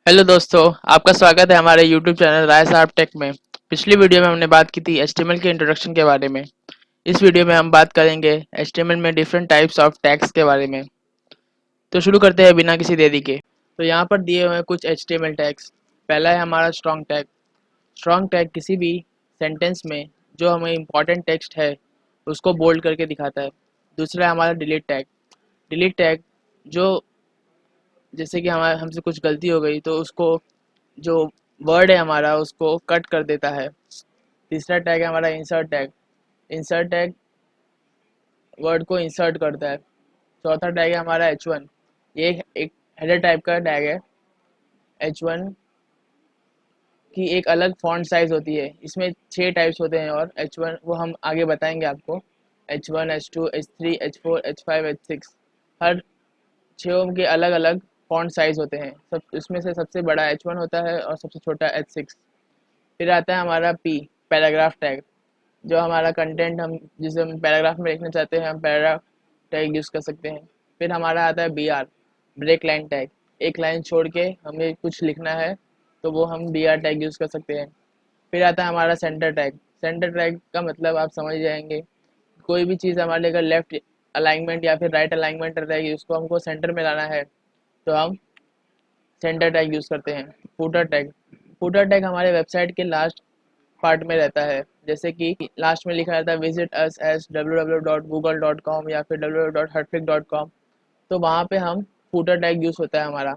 Hello दोस्तों, आपका स्वागत है हमारे यूट्यूब चैनल राय साहब टेक में। पिछली वीडियो में हमने बात की थी एचटीएमएल के इंट्रोडक्शन के बारे में। इस वीडियो में हम बात करेंगे एचटीएमएल में डिफरेंट टाइप्स ऑफ टैग्स के बारे में। तो शुरू करते हैं बिना किसी देरी के। तो यहाँ पर दिए हुए हैं कुछ एचटीएमएल टैग्स। पहला है हमारा स्ट्रॉन्ग टैग। स्ट्रॉन्ग टैग किसी भी सेंटेंस में जो हमें इम्पॉर्टेंट टेक्स्ट है उसको बोल्ड करके दिखाता है। दूसरा है हमारा डिलीट टैग। डिलीट टैग जो जैसे कि हमारे हमसे कुछ गलती हो गई तो उसको जो वर्ड है हमारा उसको कट कर देता है। तीसरा टैग है हमारा insert tag. Insert tag word को इंसर्ट करता है। चौथा टैग है हमारा H1। ये एक हेडर टाइप का टैग है। H1 की एक अलग फॉन्ट साइज होती है। इसमें 6 टाइप्स होते हैं और H1 वो हम आगे बताएंगे आपको। H1, H2, H3, H4, H5, H6 हर 6 के अलग अलग फॉन्ट साइज होते हैं। सब इसमें से सबसे बड़ा H1 होता है और सबसे छोटा H6। फिर आता है हमारा P, पैराग्राफ टैग। जो हमारा कंटेंट हम जिसे हम पैराग्राफ में लिखना चाहते हैं हम पैराग्राफ टैग यूज़ कर सकते हैं। फिर हमारा आता है BR, ब्रेक लाइन टैग। एक लाइन छोड़ के हमें कुछ लिखना है तो वो हम BR टैग यूज़ कर सकते हैं। फिर आता है हमारा सेंटर टैग। सेंटर टैग का मतलब आप समझ जाएंगे। कोई भी चीज़ हमारे लिए अगर लेफ्ट अलाइनमेंट या फिर राइट अलाइनमेंट रहेगी उसको हमको सेंटर में लाना है तो हम सेंटर टैग यूज़ करते हैं। Footer tag. फूटर टैग हमारे वेबसाइट के लास्ट पार्ट में रहता है। जैसे कि लास्ट में लिखा रहता है विजिट अस एस www.google.com या फिर www.hertflick.com। तो वहाँ पे हम फूटर टैग यूज़ होता है हमारा।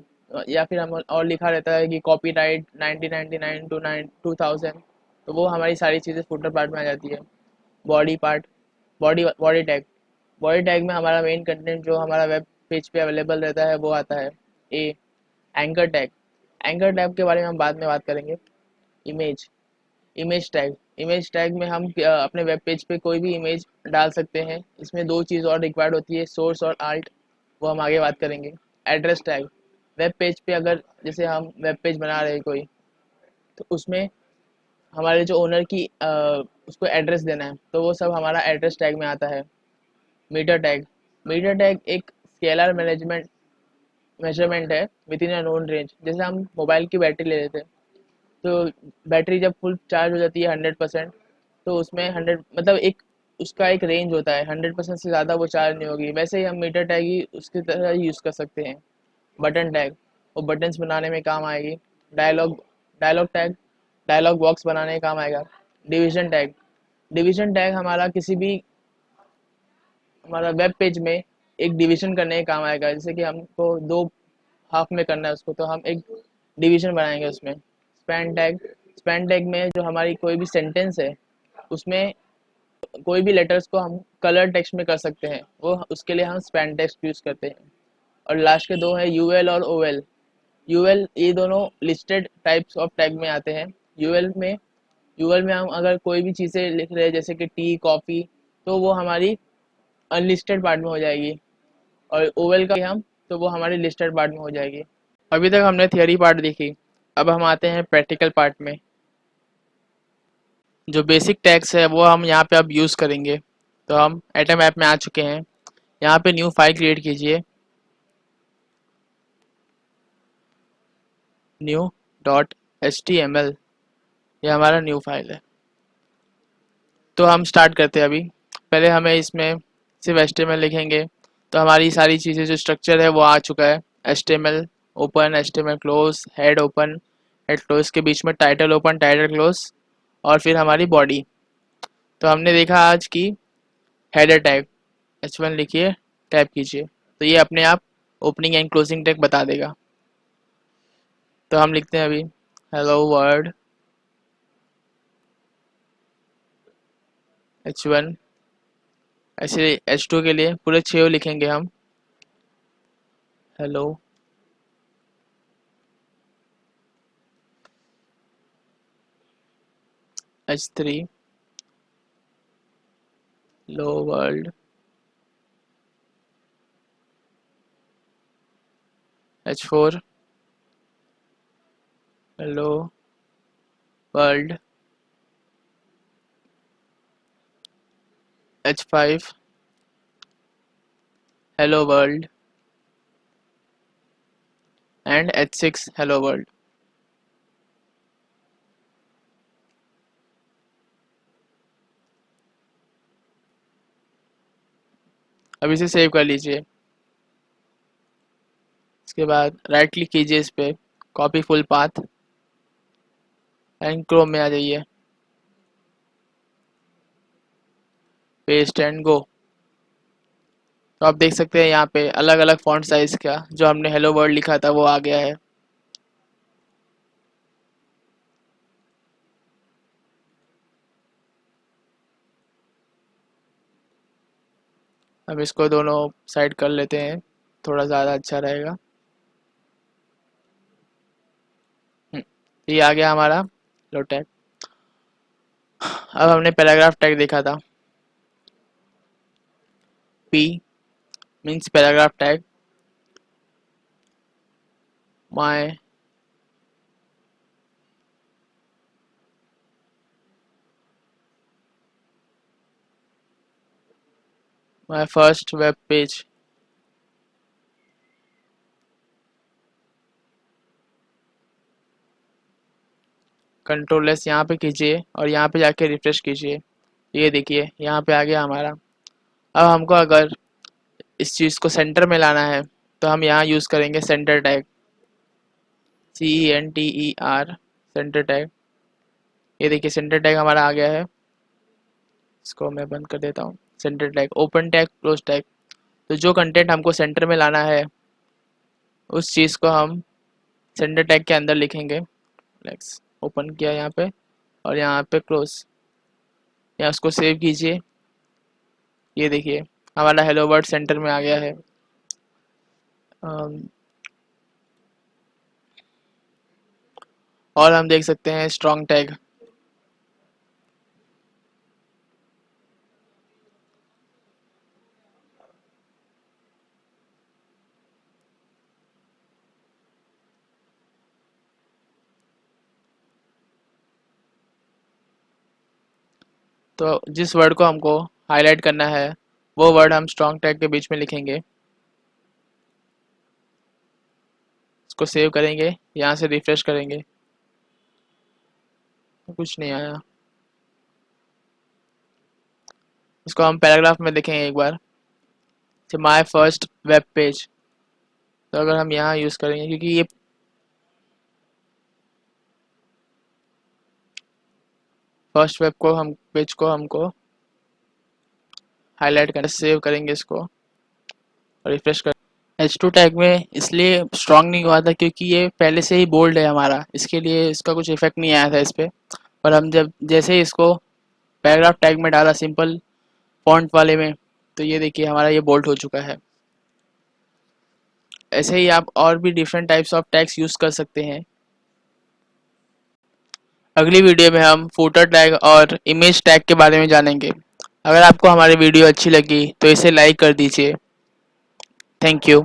या फिर हम और लिखा रहता है कि कॉपीराइट 1999 टू 2000। तो वो हमारी सारी चीज़ें फूटर पार्ट में आ जाती है। Body part, body body tag. Body tag में हमारा मेन कंटेंट जो हमारा वेब पेज पे अवेलेबल रहता है वो आता है। ए एंकर टैग। एंकर टैग के बारे में हम बाद में बात करेंगे। Image, image tag. Image tag में हम अपने वेब पेज पे कोई भी इमेज डाल सकते हैं। इसमें 2 चीज़ और रिक्वायर्ड होती है, सोर्स और आल्ट। वो हम आगे बात करेंगे। Address tag. वेब पेज पे अगर जैसे हम वेब पेज बना रहे हैं कोई तो उसमें हमारे जो ओनर की उसको एड्रेस देना है तो वो सब हमारा एड्रेस टैग में आता है। Meter tag. मीटर टैग एक स्केलर मैनेजमेंट मेजरमेंट है within a known range. जैसे हम मोबाइल की बैटरी ले लेते हैं तो बैटरी जब फुल चार्ज हो जाती है 100%, तो उसमें 100 मतलब एक उसका एक रेंज होता है। 100% से ज़्यादा वो चार्ज नहीं होगी। वैसे ही हम मीटर टैग ही उसकी तरह यूज़ कर सकते हैं। बटन टैग, वो बटन्स बनाने में काम आएगी। Dialogue dialogue tag, dialogue box बनाने में काम आएगा। Division tag. डिवीजन टैग हमारा किसी भी हमारा वेब पेज में एक डिवीजन करने का काम आएगा। जैसे कि हमको 2 हाफ में करना है उसको तो हम एक डिवीजन बनाएंगे उसमें। Span tag. स्पैन टैग में जो हमारी कोई भी सेंटेंस है उसमें कोई भी लेटर्स को हम कलर टेक्स्ट में कर सकते हैं, वो उसके लिए हम स्पैन टेक्स्ट यूज़ करते हैं। और लास्ट के 2 है यूएल और ओएल। यूएल ये दोनों लिस्टेड टाइप्स ऑफ टैग में आते हैं। यूएल में हम अगर कोई भी चीज़ें लिख रहे हैं जैसे कि टी कॉफ़ी तो वो हमारी अनलिस्टेड पार्ट में हो जाएगी। और ओवल का हम तो वो हमारी लिस्टेड पार्ट में हो जाएगी। अभी तक हमने थियरी पार्ट देखी। अब हम आते हैं प्रैक्टिकल पार्ट में। जो बेसिक टैग्स है वो हम यहाँ पे अब यूज़ करेंगे। तो हम एटम ऐप में आ चुके हैं। यहाँ पे न्यू फाइल क्रिएट कीजिए। न्यू डॉट HTML, ये हमारा न्यू फाइल है। तो हम स्टार्ट करते हैं अभी। पहले हमें इसमें सिर्फ HTML लिखेंगे तो हमारी सारी चीज़ें जो स्ट्रक्चर है वो आ चुका है। HTML open, HTML close, head open, head close के बीच में टाइटल ओपन, टाइटल क्लोज और फिर हमारी बॉडी। तो हमने देखा आज की हेडर टैग। H1 लिखिए, टैप कीजिए तो ये अपने आप ओपनिंग एंड क्लोजिंग टैग बता देगा। तो हम लिखते हैं अभी हेलो वर्ल्ड H1। ऐसे H2 के लिए पूरे 6 लिखेंगे हम। Hello H3, low world H4, hello world H5, hello world and H6, hello world. अब इसे सेव कर लीजिए। इसके बाद राइट क्लिक कीजिए इस पे, copy full path, and Chrome में आ जाइए, पेस्ट एंड गो। तो आप देख सकते हैं यहाँ पे अलग अलग फॉन्ट साइज का जो हमने हेलो वर्ल्ड लिखा था वो आ गया है। अब इसको दोनों साइड कर लेते हैं, थोड़ा ज़्यादा अच्छा रहेगा। ये आ गया हमारा लो टैग। अब हमने पैराग्राफ टैग देखा था, P means paragraph tag, my my first web page. Control S यहाँ पे कीजिए और यहाँ पे जाके रिफ्रेश कीजिए। ये देखिए यहाँ पे आ गया हमारा। अब हमको अगर इस चीज़ को सेंटर में लाना है तो हम यहाँ यूज़ करेंगे centre tag, CENTER, centre tag. ये देखिए सेंटर टैग हमारा आ गया है। इसको मैं बंद कर देता हूँ। Centre tag, open tag, close tag. तो जो कंटेंट हमको सेंटर में लाना है उस चीज़ को हम सेंटर टैग के अंदर लिखेंगे। लेट्स ओपन किया यहाँ पे और यहाँ पे क्लोज, या उसको सेव कीजिए। ये देखिए हमारा हेलो वर्ड सेंटर में आ गया है। अम, और हम देख सकते हैं स्ट्रॉन्ग टैग। तो जिस वर्ड को हमको हाईलाइट करना है वो वर्ड हम स्ट्रॉन्ग टैग के बीच में लिखेंगे। इसको सेव करेंगे, यहाँ से रिफ्रेश करेंगे, कुछ नहीं आया। इसको हम पैराग्राफ में देखेंगे एक बार, माय फर्स्ट वेब पेज। तो अगर हम यहाँ यूज़ करेंगे क्योंकि ये फर्स्ट वेब को हम पेज को हमको हाईलाइट करना, सेव करेंगे इसको और रिफ्रेश कर। H2 टैग में इसलिए स्ट्रॉन्ग नहीं हुआ था क्योंकि ये पहले से ही बोल्ड है हमारा, इसके लिए इसका कुछ इफेक्ट नहीं आया था इस पर। पर हम जब जैसे ही इसको पैराग्राफ टैग में डाला सिंपल फॉन्ट वाले में, तो ये देखिए हमारा ये बोल्ड हो चुका है। ऐसे ही आप और भी different types of tags use कर सकते हैं। अगली वीडियो में हम फुटर टैग और इमेज टैग के बारे में जानेंगे। अगर आपको हमारी वीडियो अच्छी लगी तो इसे लाइक कर दीजिए। Thank you.